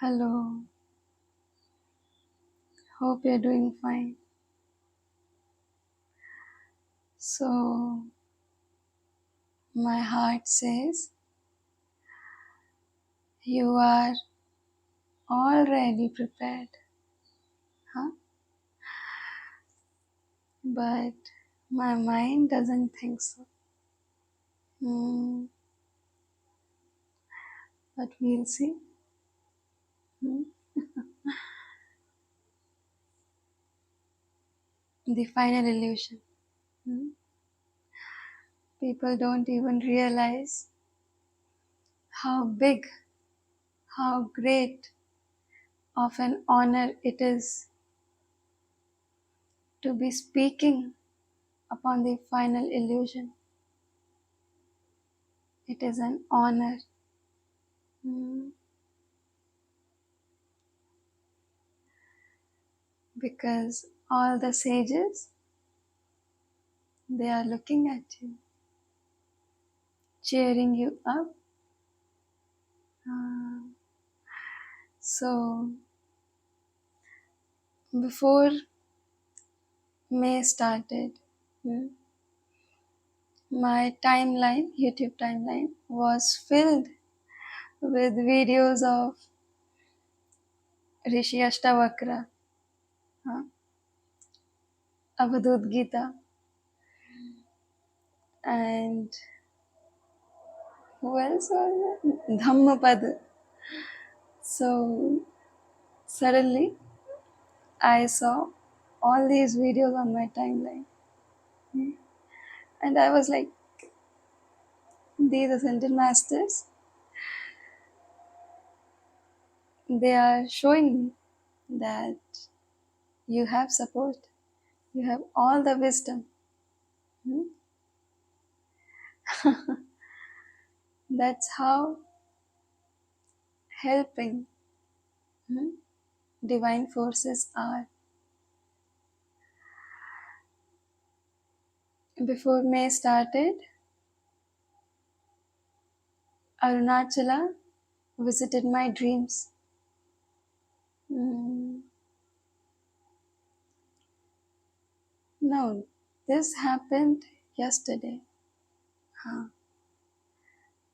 Hello, hope you're doing fine. So, my heart says you are already prepared, huh? But my mind doesn't think so. Hmm, but we'll see. Hmm? The final illusion. Hmm? People don't even realize how big, how great of an honor it is to be speaking upon the final illusion. It is an honor. Hmm? Because all the sages, they are looking at you, cheering you up. Uh, so before May started, hmm, my timeline, YouTube timeline, was filled with videos of Rishi Ashtavakra, uh, Avadut Gita, and who else was it? Dhammapad. So suddenly I saw all these videos on my timeline. Hmm. And I was like, these ascended masters, they are showing me that you have support, you have all the wisdom. Hmm? That's how helping, hmm, divine forces are. Before May started, Arunachala visited my dreams. Hmm. No, this happened yesterday. Huh.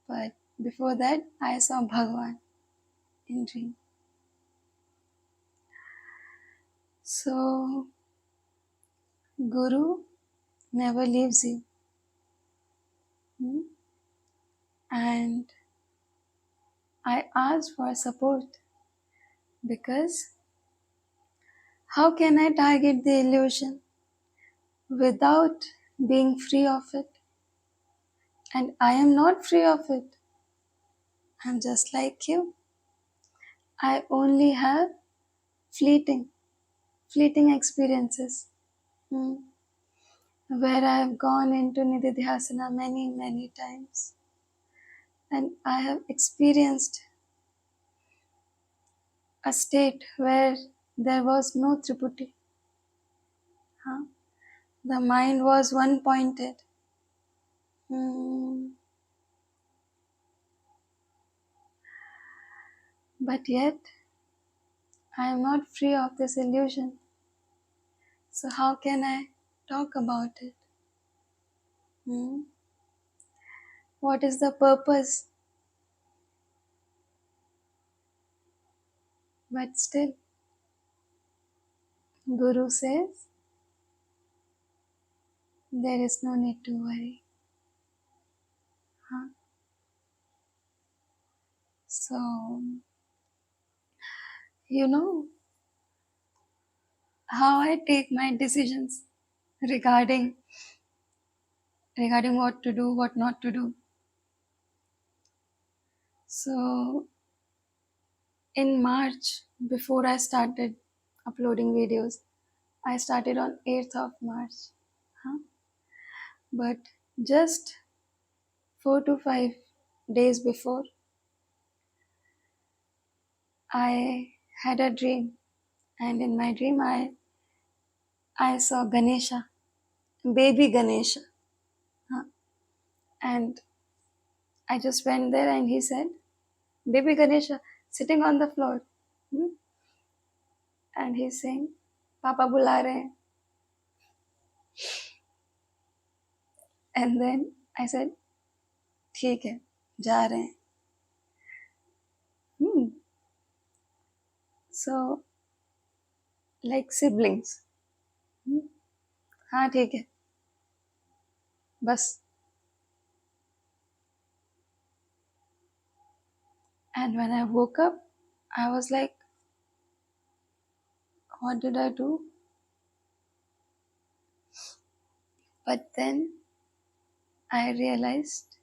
But before that, I saw Bhagwan in dream. So, Guru never leaves you. Hmm? And I asked for support because how can I target the illusion without being free of it? And I am not free of it. I'm just like you. I only have fleeting, fleeting experiences, hmm, where I have gone into Nididhyasana many, many times. And I have experienced a state where there was no triputi. Huh? The mind was one pointed. Hmm. But yet, I am not free of this illusion. So, how can I talk about it? Hmm? What is the purpose? But still, Guru says there is no need to worry. Huh? So, you know how I take my decisions regarding what to do, what not to do. So, in March, before I started uploading videos, I started on 8th of March. Huh? But just 4 to 5 days before, I had a dream, and in my dream, I saw Ganesha, baby Ganesha. Huh? And I just went there, and he said, baby Ganesha sitting on the floor. Hmm? And he's saying, Papa बुला रहे हैं. And then I said, ठीक है, जा रहे हैं. So, like siblings. हाँ ठीक है, बस. And when I woke up, I was like, what did I do? But then I realized,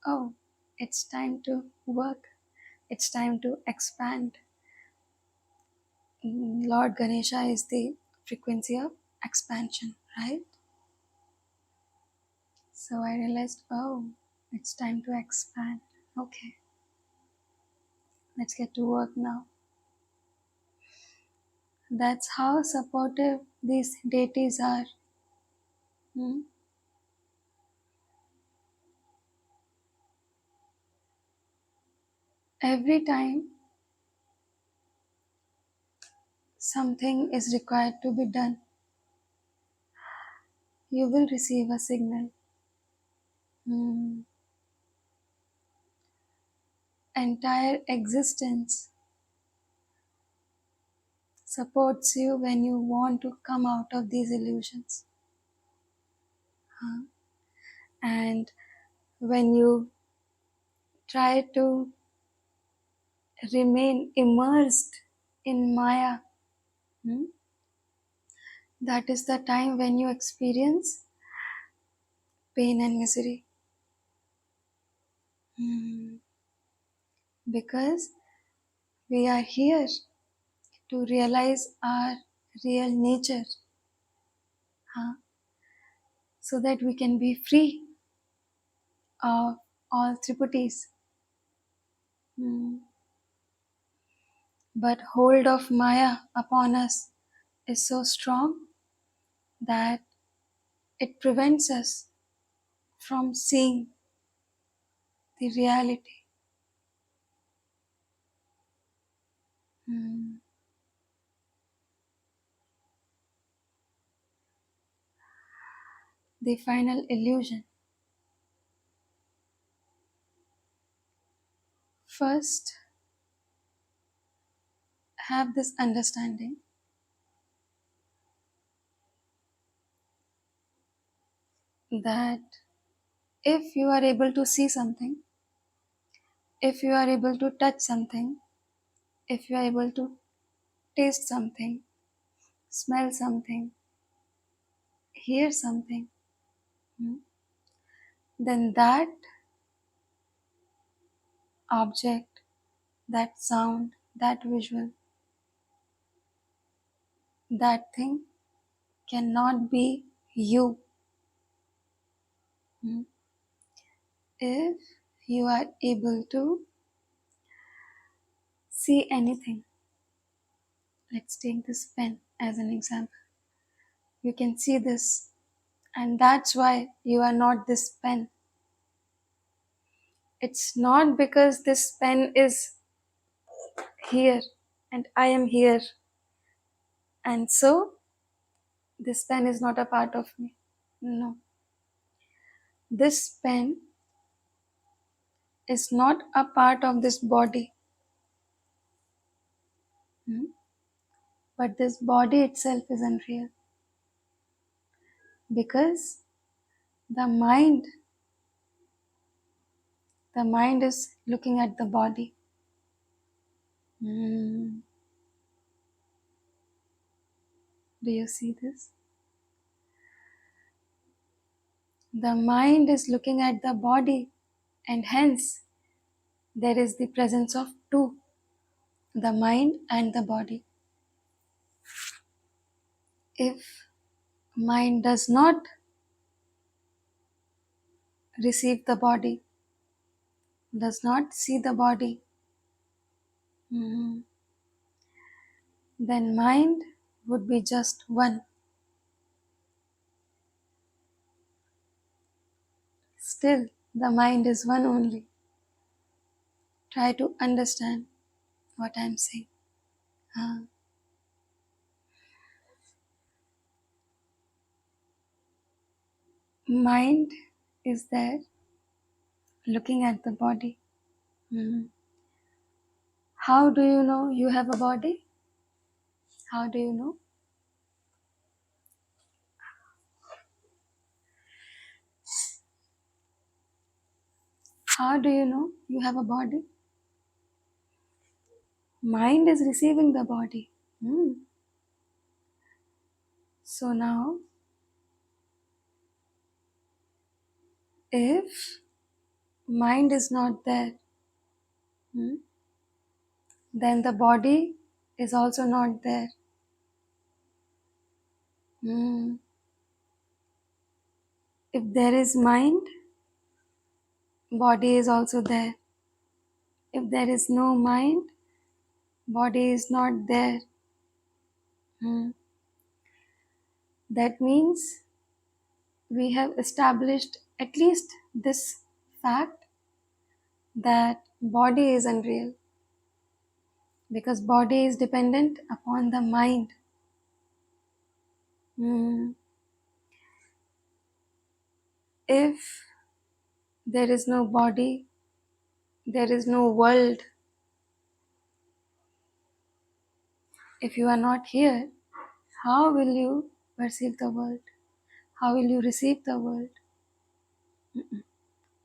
oh, it's time to work. It's time to expand. Lord Ganesha is the frequency of expansion, right? So I realized, oh, it's time to expand. Okay, let's get to work now. That's how supportive these deities are. Hmm? Every time something is required to be done, you will receive a signal. Entire existence supports you when you want to come out of these illusions. And when you try to remain immersed in Maya, that is the time when you experience pain and misery. Because we are here to realize our real nature, so that we can be free of all triputis. But hold of Maya upon us is so strong that it prevents us from seeing the reality. The final illusion. First, have this understanding that if you are able to see something, if you are able to touch something, if you are able to taste something, smell something, hear something, then that object, that sound, that visual, that thing cannot be you. If you are able to see anything, let's take this pen as an example. You can see this, and that's why you are not this pen. It's not because this pen is here and I am here, and so this pen is not a part of me. No. This pen is not a part of this body. But this body itself is unreal. Because the mind is looking at the body. Do you see this? The mind is looking at the body, and hence there is the presence of two, the mind and the body. If mind does not receive the body, does not see the body, then mind would be just one. Still, the mind is one only. Try to understand what I am saying. Uh, Mind is there looking at the body. Mm. How do you know you have a body? How do you know? How do you know you have a body? Mind is receiving the body. Mm. So now, if mind is not there, mm, then the body is also not there. Mm. If there is mind, body is also there. If there is no mind, body is not there. Mm. That means we have established at least this fact that body is unreal, because body is dependent upon the mind. Mm. If there is no body, there is no world. If you are not here, how will you perceive the world? How will you receive the world?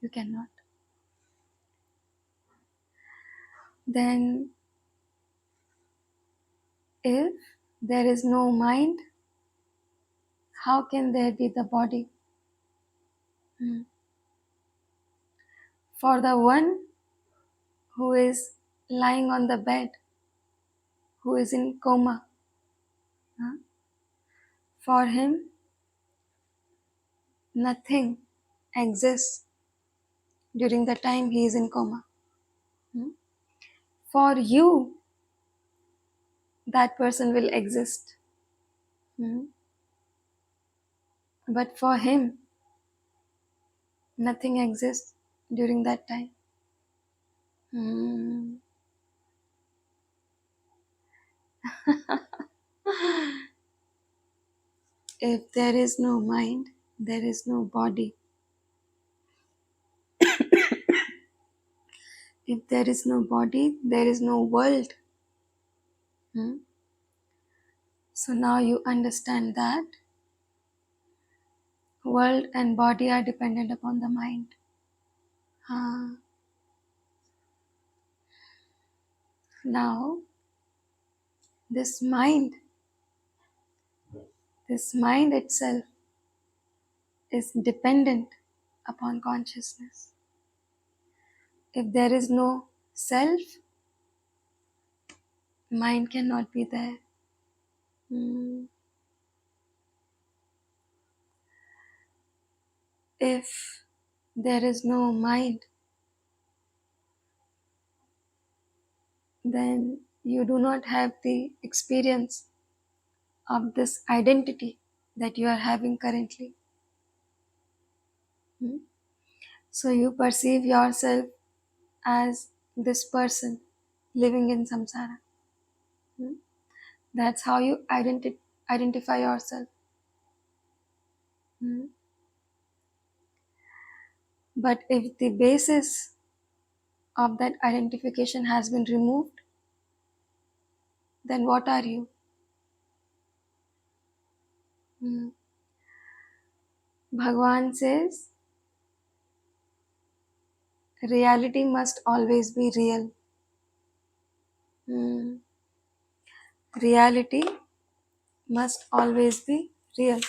You cannot. Then, if there is no mind, how can there be the body? Hmm. For the one who is lying on the bed, who is in coma, huh? For him, nothing exists during the time he is in coma. Hmm. For you, that person will exist. Hmm. But for him, nothing exists during that time. Hmm. If there is no mind, there is no body. If there is no body, there is no world. Hmm? So now you understand that world and body are dependent upon the mind. Ah. Now, this mind, this mind itself is dependent upon consciousness. If there is no self, mind cannot be there. Hmm. If there is no mind, then you do not have the experience of this identity that you are having currently. Hmm? So you perceive yourself as this person living in samsara. Hmm? That's how you identify yourself. Hmm? But if the basis of that identification has been removed, then what are you? Hmm. Bhagavan says, reality must always be real. Hmm. Reality must always be real.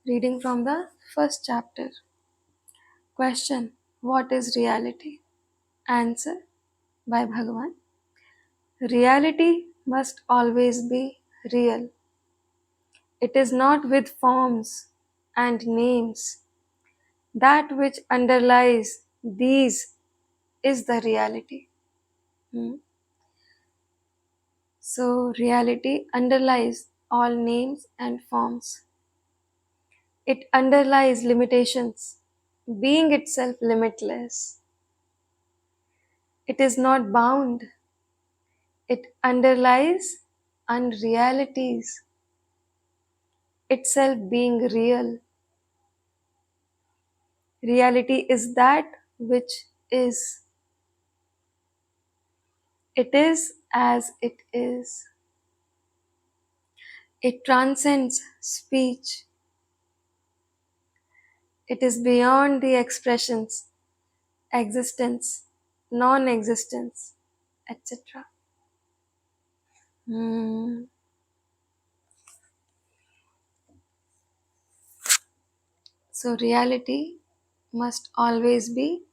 Reading from the first chapter. Question: what is reality? Answer by Bhagavan. Reality must always be real. It is not with forms and names. That which underlies these is the reality. Hmm. So, reality underlies all names and forms. It underlies limitations, being itself limitless. It is not bound. It underlies unrealities, itself being real. Reality is that which is. It is as it is. It transcends speech. It is beyond the expressions, existence, non-existence, etc. Hmm. So reality must always be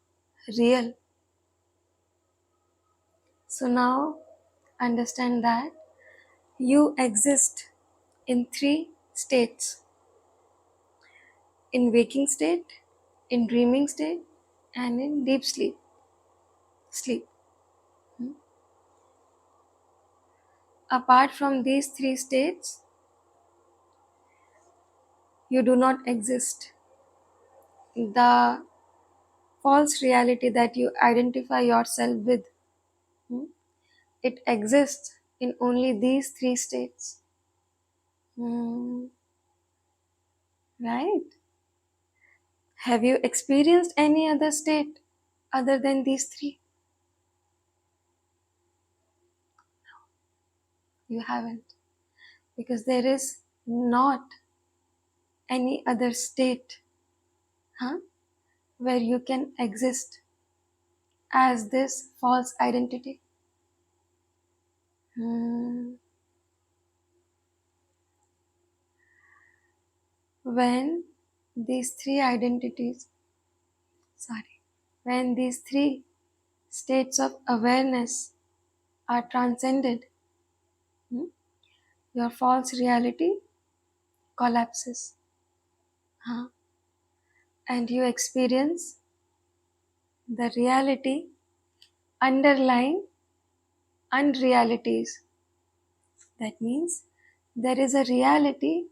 real. So now understand that you exist in three states: in waking state, in dreaming state, and in deep sleep. Sleep. Hmm. Apart from these three states, you do not exist. The false reality that you identify yourself with, hmm, it exists in only these three states. Hmm. Right? Have you experienced any other state other than these three? You haven't. Because there is not any other state, huh, where you can exist as this false identity. Hmm. When these three identities, sorry, when these three states of awareness are transcended, hmm, your false reality collapses, huh, and you experience the reality underlying unrealities. That means there is a reality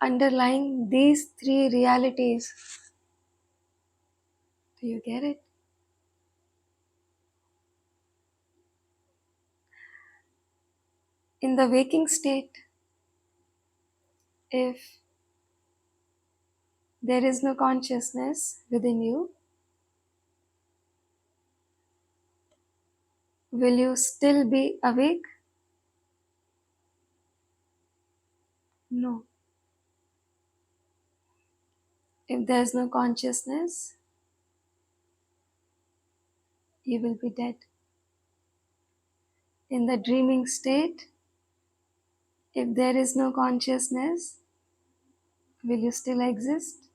underlying these three realities. Do you get it? In the waking state, if there is no consciousness within you, will you still be awake? No. If there is no consciousness, you will be dead. In the dreaming state, if there is no consciousness, will you still exist?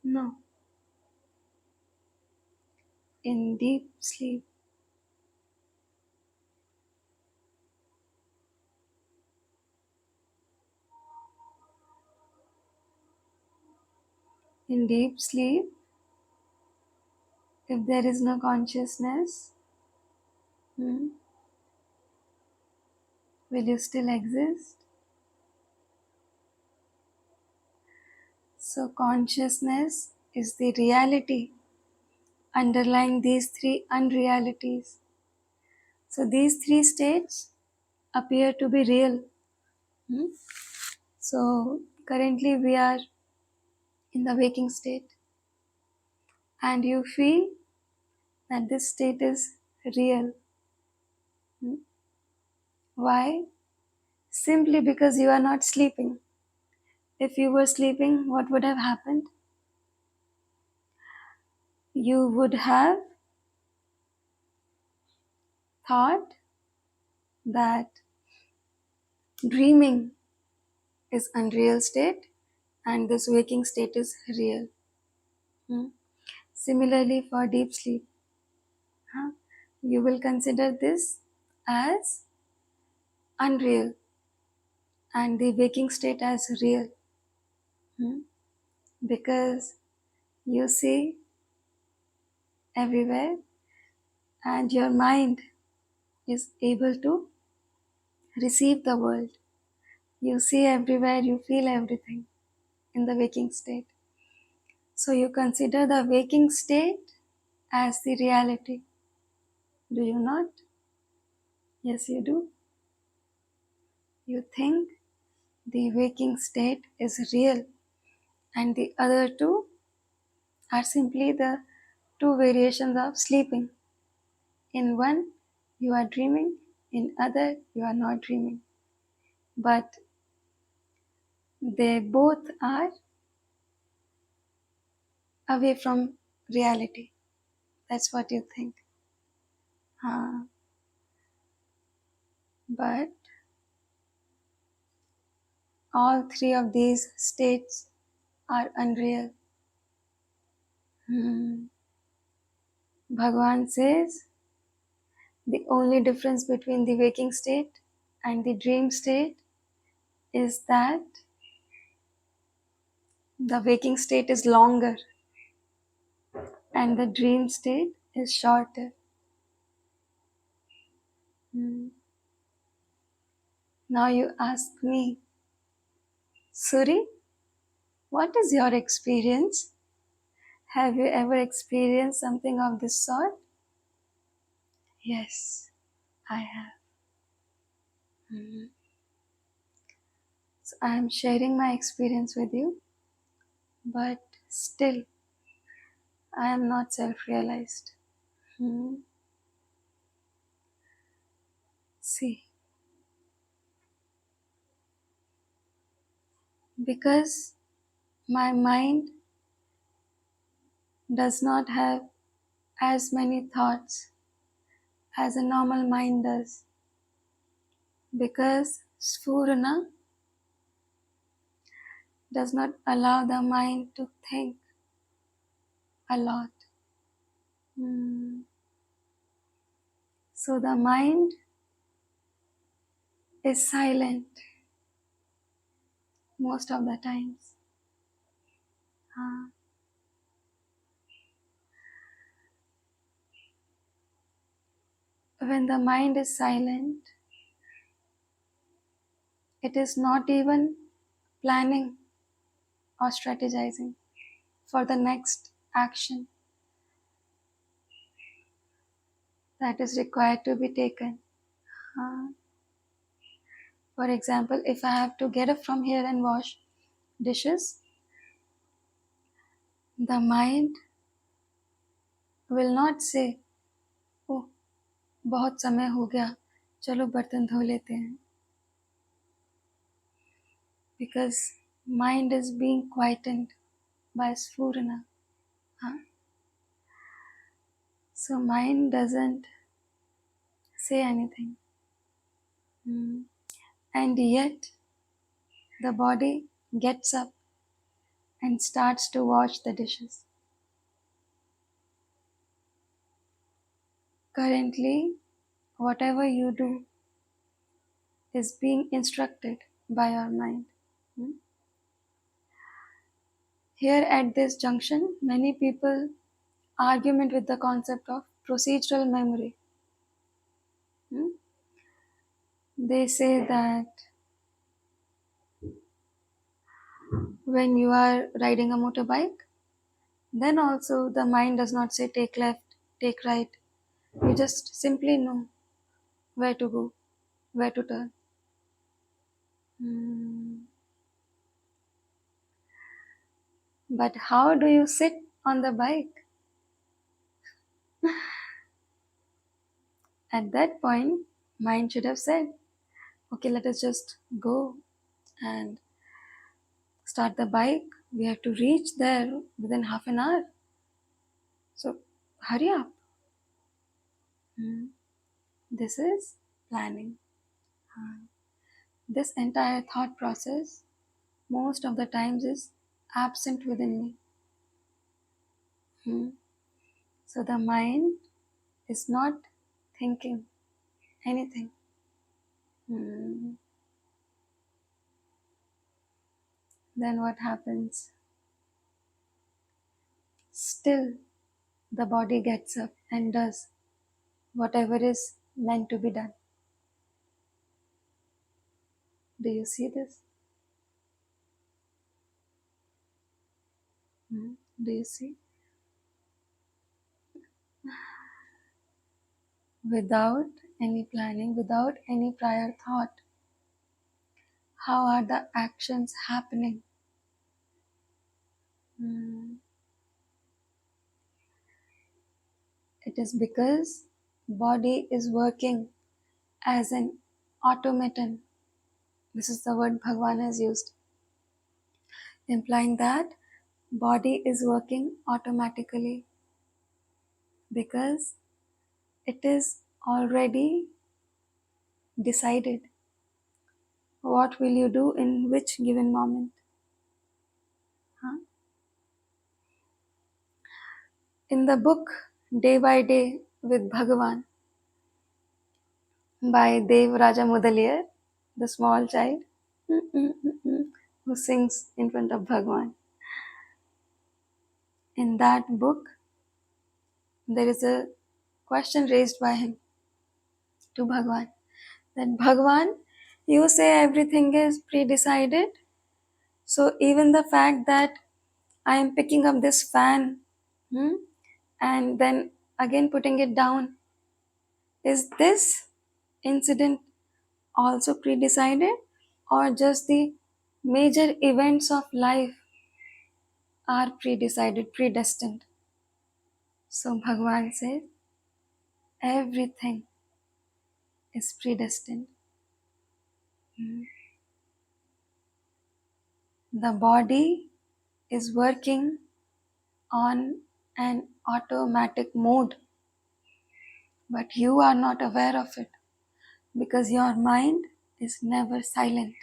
No. In deep sleep, in deep sleep, if there is no consciousness, hmm, will you still exist? So, consciousness is the reality underlying these three unrealities. So, these three states appear to be real. Hmm? So, currently we are in the waking state, and you feel that this state is real. Hmm? Why? Simply because you are not sleeping. If you were sleeping, what would have happened? You would have thought that dreaming is unreal state and this waking state is real. Hmm? Similarly, for deep sleep, huh, you will consider this as unreal and the waking state as real. Hmm? Because you see everywhere and your mind is able to receive the world. You see everywhere, you feel everything in the waking state. So you consider the waking state as the reality. Do you not? Yes, you do. You think the waking state is real and the other two are simply the two variations of sleeping. In one, you are dreaming, in other, you are not dreaming. But they both are away from reality. That's what you think. But all three of these states are unreal. Bhagavan says the only difference between the waking state and the dream state is that the waking state is longer and the dream state is shorter. Now you ask me, Suri, what is your experience? Have you ever experienced something of this sort? Yes, I have. So I am sharing my experience with you, but still I am not self-realized. See, because my mind does not have as many thoughts as a normal mind does, because Sphurana does not allow the mind to think a lot. So the mind is silent most of the times. When the mind is silent, it is not even planning or strategizing for the next action that is required to be taken. For example, if I have to get up from here and wash dishes, the mind will not say, oh, बहुत समय हो गया, चलो बर्तन धो लेते हैं. Because mind is being quietened by Sphurana. So mind doesn't say anything. And yet, the body gets up and starts to wash the dishes. Currently, whatever you do is being instructed by your mind. Here at this junction, many people argument with the concept of procedural memory. They say that when you are riding a motorbike, then also the mind does not say take left, take right. You just simply know where to go, where to turn. But how do you sit on the bike? At that point, mind should have said, okay, let us just go and start the bike. We have to reach there within half an hour. So hurry up. This is planning. This entire thought process most of the times is absent within me. So the mind is not thinking anything. Then what happens? Still, the body gets up and does whatever is meant to be done. Do you see this? Do you see? without any planning, without any prior thought. How are the actions happening? It is because body is working as an automaton. This is the word Bhagavan has used, implying that body is working automatically because it is already decided what will you do in which given moment. Huh? In the book Day by Day with Bhagavan by Dev Raja Mudaliar, the small child who sings in front of Bhagavan. In that book, there is a question raised by him to Bhagavan. That Bhagavan, you say everything is pre-decided, so even the fact that I am picking up this fan and then again putting it down, is this incident also pre-decided, or just the major events of life are pre-decided, predestined? So Bhagavan says everything is predestined. The body is working on an automatic mode, but you are not aware of it because your mind is never silent.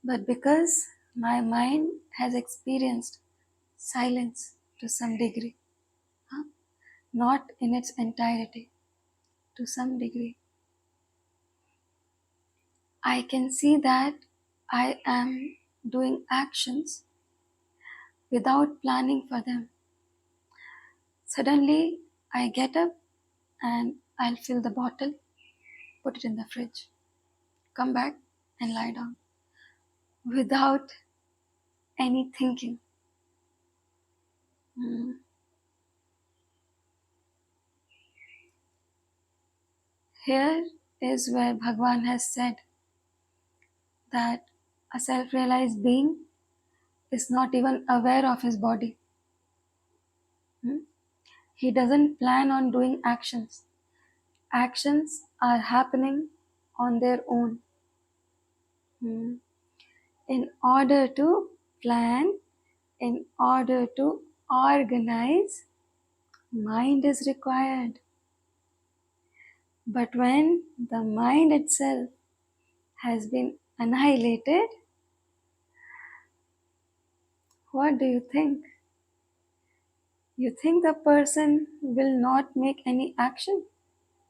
But because my mind has experienced silence to some degree, not in its entirety, to some degree, I can see that I am doing actions without planning for them. Suddenly, I get up and I'll fill the bottle, put it in the fridge, come back and lie down without any thinking. Here is where Bhagavan has said that a self-realized being is not even aware of his body. He doesn't plan on doing actions. Actions are happening on their own. In order to plan, in order to organize, mind is required. But when the mind itself has been annihilated, what do you think? You think the person will not make any action,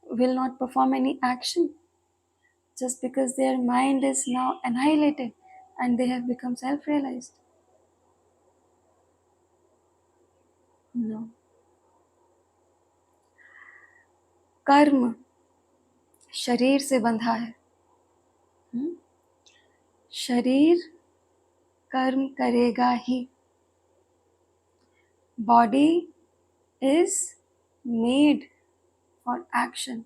will not perform any action, just because their mind is now annihilated and they have become self-realized? No. कर्म शरीर से बंधा है. शरीर कर्म करेगा ही. Body is made for action,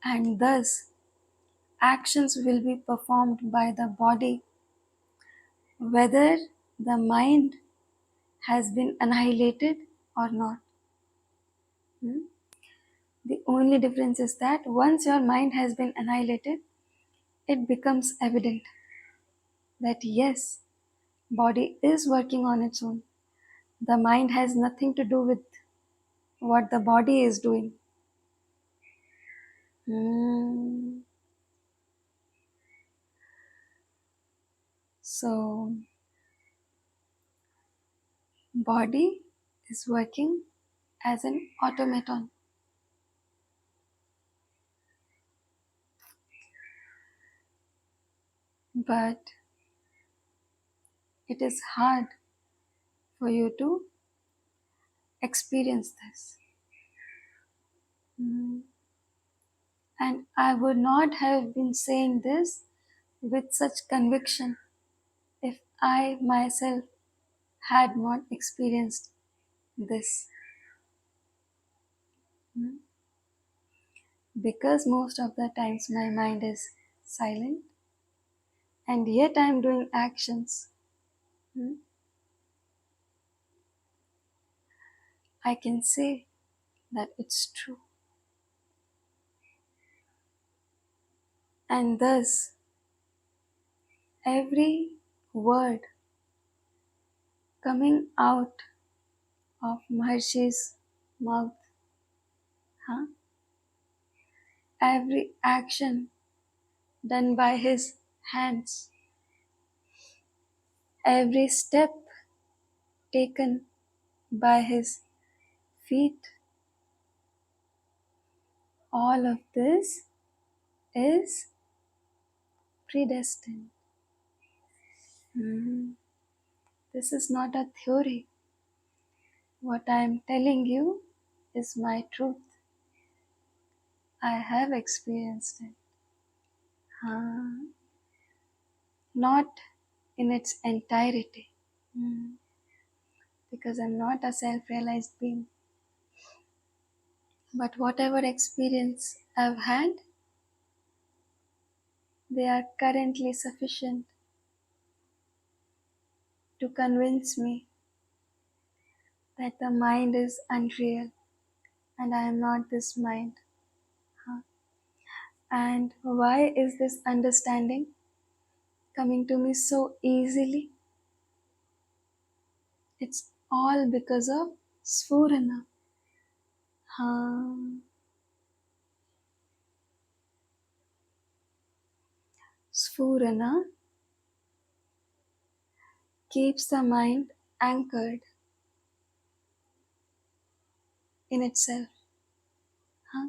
and thus actions will be performed by the body whether the mind has been annihilated or not. The only difference is that once your mind has been annihilated, it becomes evident that yes, body is working on its own. The mind has nothing to do with what the body is doing. So, body is working as an automaton. But it is hard for you to experience this. And I would not have been saying this with such conviction if I myself had not experienced this. Hmm? Because most of the times my mind is silent and yet I am doing actions. Hmm? I can say that it's true. And thus, every word coming out of Maharshi's mouth, huh? Every action done by his hands, every step taken by his feet, all of this is predestined. Mhm. This is not a theory. What I am telling you is my truth. I have experienced it. Huh? Not in its entirety. Mm. Because I'm not a self-realized being. But whatever experience I've had, they are currently sufficient to convince me that the mind is unreal and I am not this mind. Huh? And why is this understanding coming to me so easily? It's all because of Sphurana. Huh? Sphurana keeps the mind anchored in itself. Huh?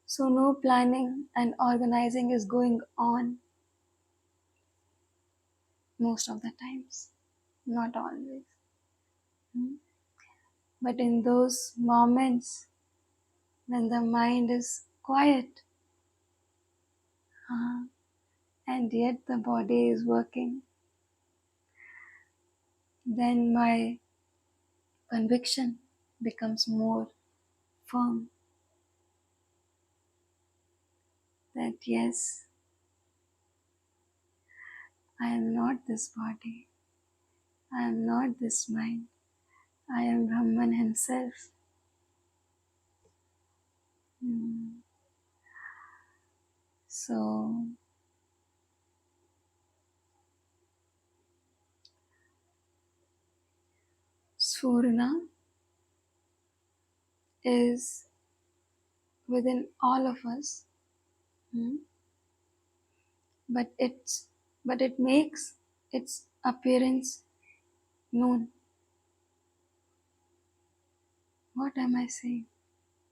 So no planning and organizing is going on most of the times, not always. Hmm? But in those moments when the mind is quiet, and yet the body is working, then my conviction becomes more firm that yes, I am not this body, I am not this mind, I am Brahman himself. Hmm. So, Sphurana is within all of us, hmm, but it makes its appearance known. What am I saying?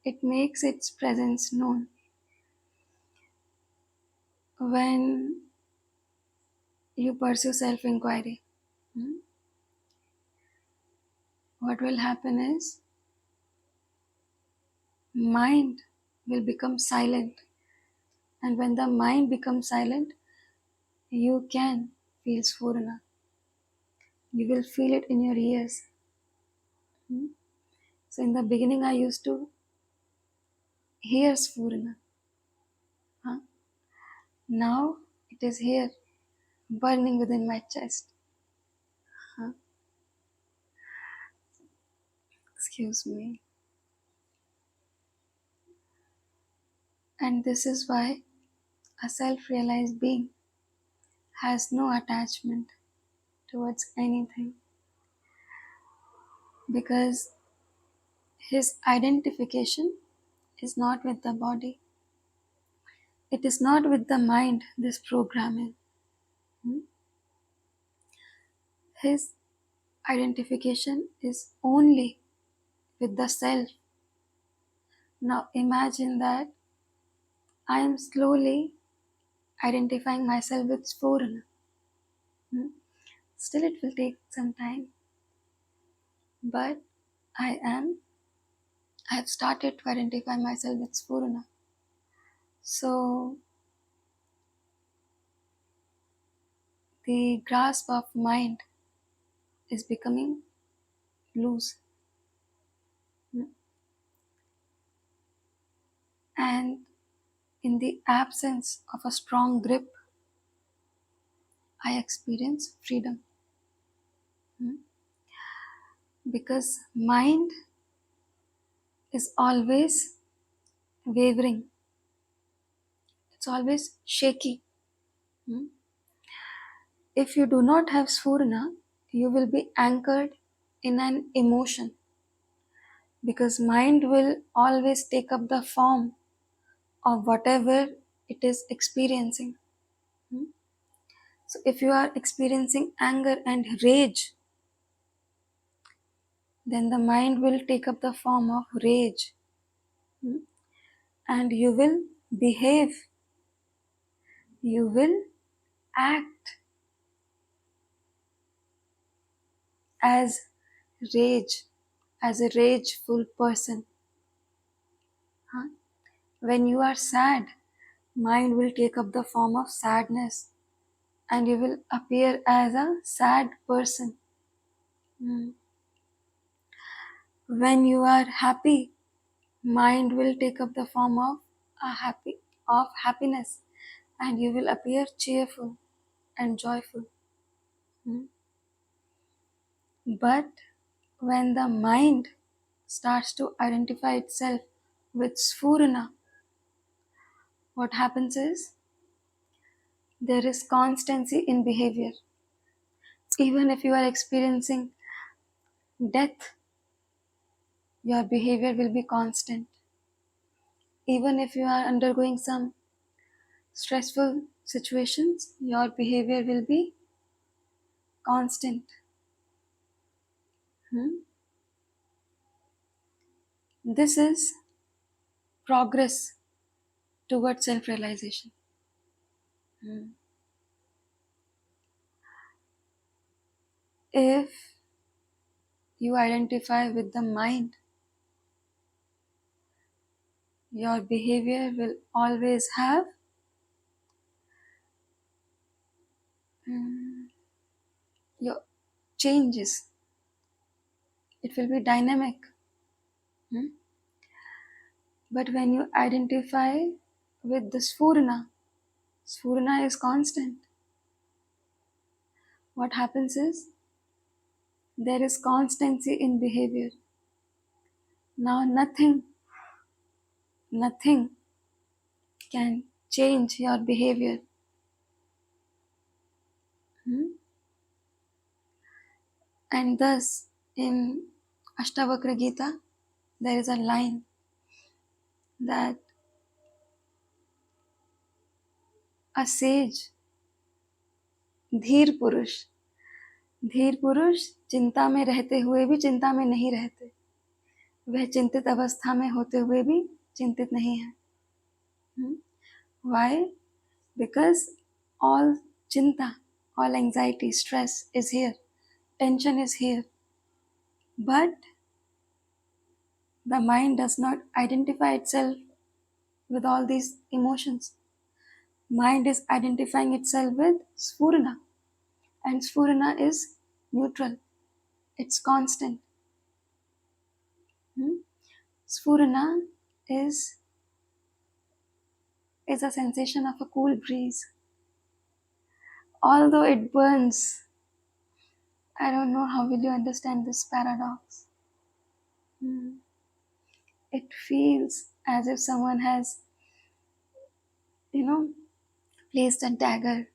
It makes its presence known when you pursue self-inquiry. Hmm? What will happen is mind will become silent, and when the mind becomes silent, you can feel Sphurana. You will feel it in your ears. Hmm? So in the beginning, I used to hear Sphurana. Huh? Now it is here, burning within my chest. Huh? Excuse me. And this is why a self-realized being has no attachment towards anything, because his identification is not with the body. It is not with the mind, this programming. Hmm? His identification is only with the self. Now imagine that I am slowly identifying myself with Sphurana. Hmm? Still, it will take some time, but I have started to identify myself with Sphurana. So, the grasp of mind is becoming loose. Hmm? And in the absence of a strong grip, I experience freedom. Because mind is always wavering, it's always shaky. If you do not have Sphurna, you will be anchored in an emotion, because mind will always take up the form of whatever it is experiencing. So if you are experiencing anger and rage, then the mind will take up the form of rage, and you will behave, you will act as rage, as a rageful person. When you are sad, mind will take up the form of sadness and you will appear as a sad person. When you are happy, mind will take up the form of happiness and you will appear cheerful and joyful. But when the mind starts to identify itself with Sphurana, what happens is there is constancy in behavior. Even if you are experiencing death, your behavior will be constant. Even if you are undergoing some stressful situations, your behavior will be constant. This is progress towards self-realization. If you identify with the mind, your behavior will always have your changes. It will be dynamic. But when you identify with the Sphurana, Sphurana is constant. What happens is there is constancy in behavior. Now nothing can change your behavior. And thus in Ashtavakra Gita there is a line that a sage, धीर पुरुष चिंता में रहते हुए भी चिंता में नहीं रहते, वह चिंतित अवस्था में होते हुए भी चिंतित नहीं है. Why? Because all chinta, all anxiety, stress is here, tension is here, but the mind does not identify itself with all these emotions. Mind is identifying itself with Sphurana, and Sphurana is neutral, it's constant. Sphurana is a sensation of a cool breeze. Although it burns, I don't know how will you understand this paradox. It feels as if someone has, placed a dagger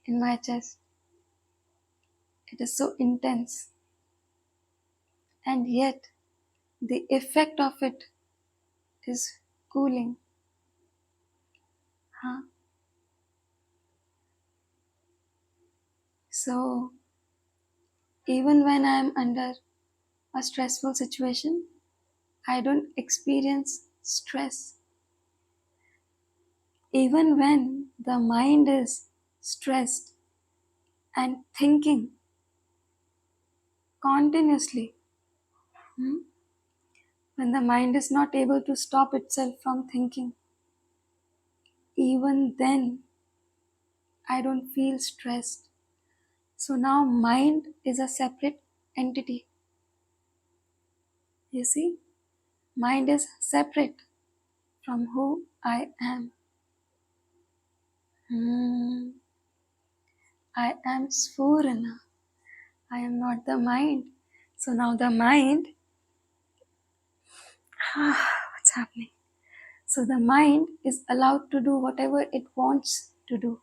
in my chest. It is so intense. And yet, the effect of it is cooling. So, even when I am under a stressful situation, I don't experience stress. Even when the mind is stressed and thinking continuously, when the mind is not able to stop itself from thinking, even then I don't feel stressed. So now mind is a separate entity. You see, mind is separate from who? I am. I am Sphurana. I am not the mind. So now the mind, what's happening? So the mind is allowed to do whatever it wants to do.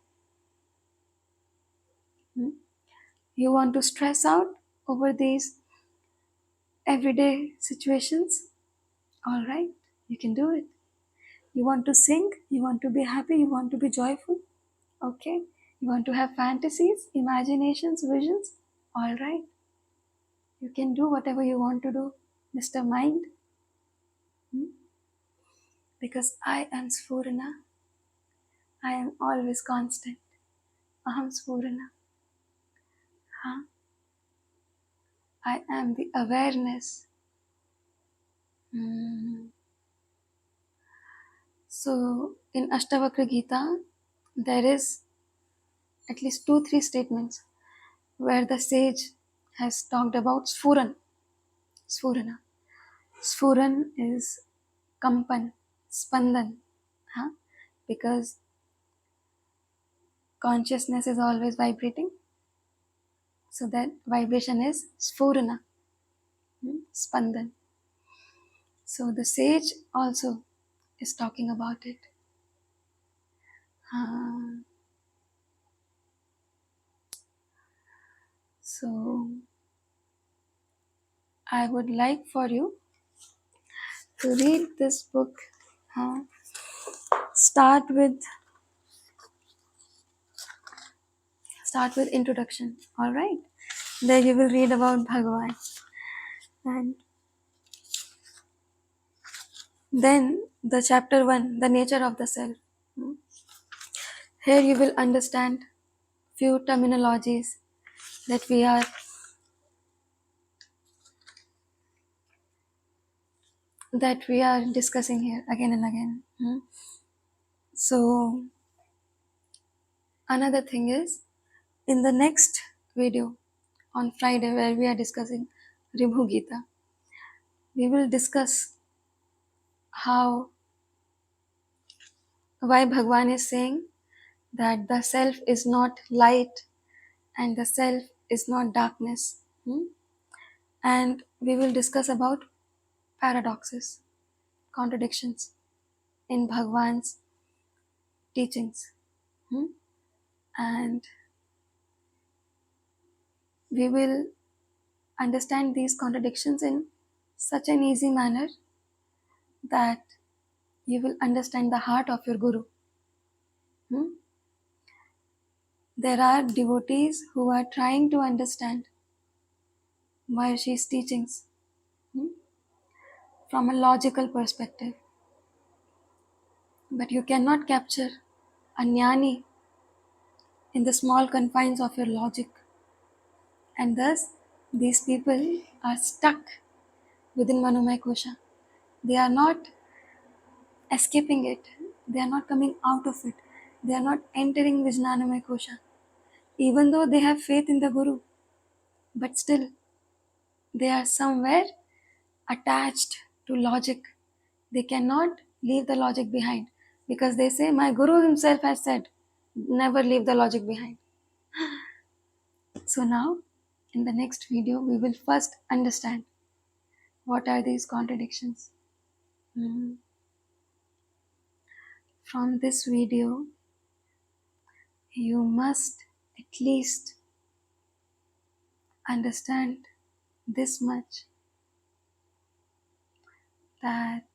You want to stress out over these everyday situations? Alright, you can do it. You want to sing, you want to be happy, you want to be joyful? Okay. You want to have fantasies, imaginations, visions? Alright. You can do whatever you want to do, Mr. Mind. Because I am Sphurana. I am always constant. Aham Sphurana. Huh? I am the awareness. So in Ashtavakra Gita, there is at least 2-3 statements where the sage has talked about Sphuran. Sphurana. Sphuran is Kampan, Spandan. Huh? Because consciousness is always vibrating. So that vibration is Sphurana, Spandan. So the sage also is talking about it. So I would like for you to read this book. Start with introduction. All right. There you will read about Bhagavan, and then the chapter 1, the nature of the self. Here you will understand few terminologies that we are discussing here again and again. So another thing is, in the next video on Friday, where we are discussing Ribhu Gita, we will discuss why Bhagwan is saying that the self is not light and the self is not darkness. And we will discuss about paradoxes, contradictions in Bhagwan's teachings. And we will understand these contradictions in such an easy manner that you will understand the heart of your Guru. There are devotees who are trying to understand Maharshi's teachings from a logical perspective. But you cannot capture a jnani in the small confines of your logic. And thus, these people are stuck within Manomaya Kosha. They are not escaping it. They are not coming out of it. They are not entering Vijnanamaya Kosha. Even though they have faith in the Guru, but still, they are somewhere attached to logic. They cannot leave the logic behind because they say, my Guru himself has said, never leave the logic behind. So now, in the next video, we will first understand what are these contradictions. From this video, you must at least understand this much, that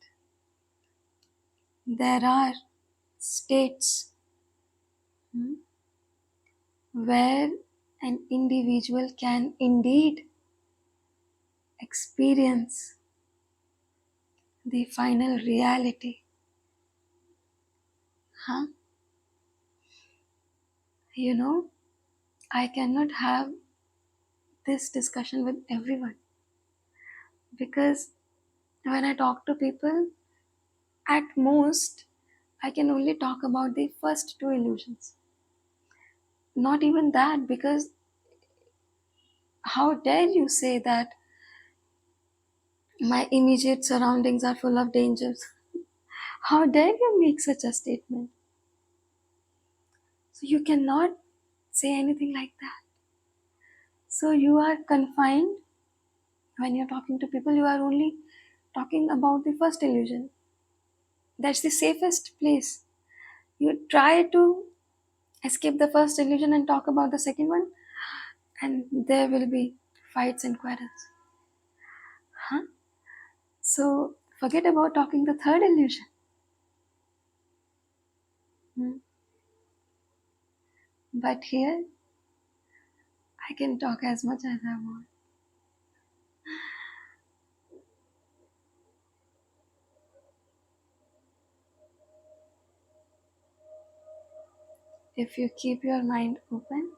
there are states where an individual can indeed experience the final reality. You know, I cannot have this discussion with everyone because when I talk to people, at most, I can only talk about the first 2 illusions. Not even that, because how dare you say that my immediate surroundings are full of dangers? How dare you make such a statement? So you cannot say anything like that. So you are confined. When you're talking to people, you are only talking about the first illusion. That's the safest place. You try to escape the first illusion and talk about the second one, and there will be fights and quarrels. Huh? So forget about talking the third illusion. Hmm. But here, I can talk as much as I want. If you keep your mind open,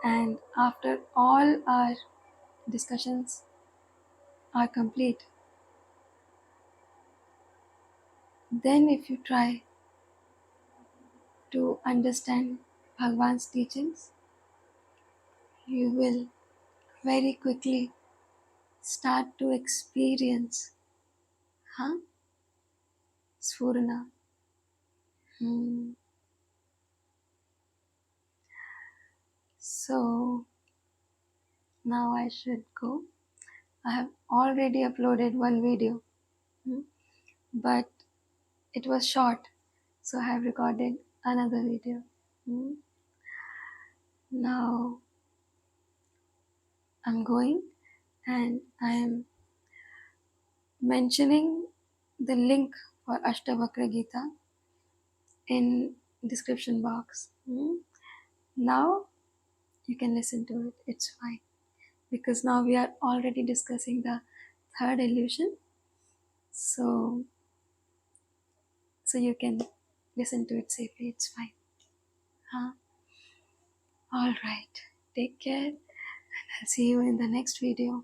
and after all our discussions are complete, then if you try to understand Bhagwan's teachings, you will very quickly start to experience Sphurana. Hmm. So now I should go. I have already uploaded one video, hmm, but it was short, so I have recorded another video. Hmm. Now I'm going, and I am mentioning the link for Ashtavakra Gita in description box. Hmm. Now you can listen to it. It's fine because now we are already discussing the third illusion. So you can listen to it safely. It's fine. Huh? All right. Take care, and I'll see you in the next video.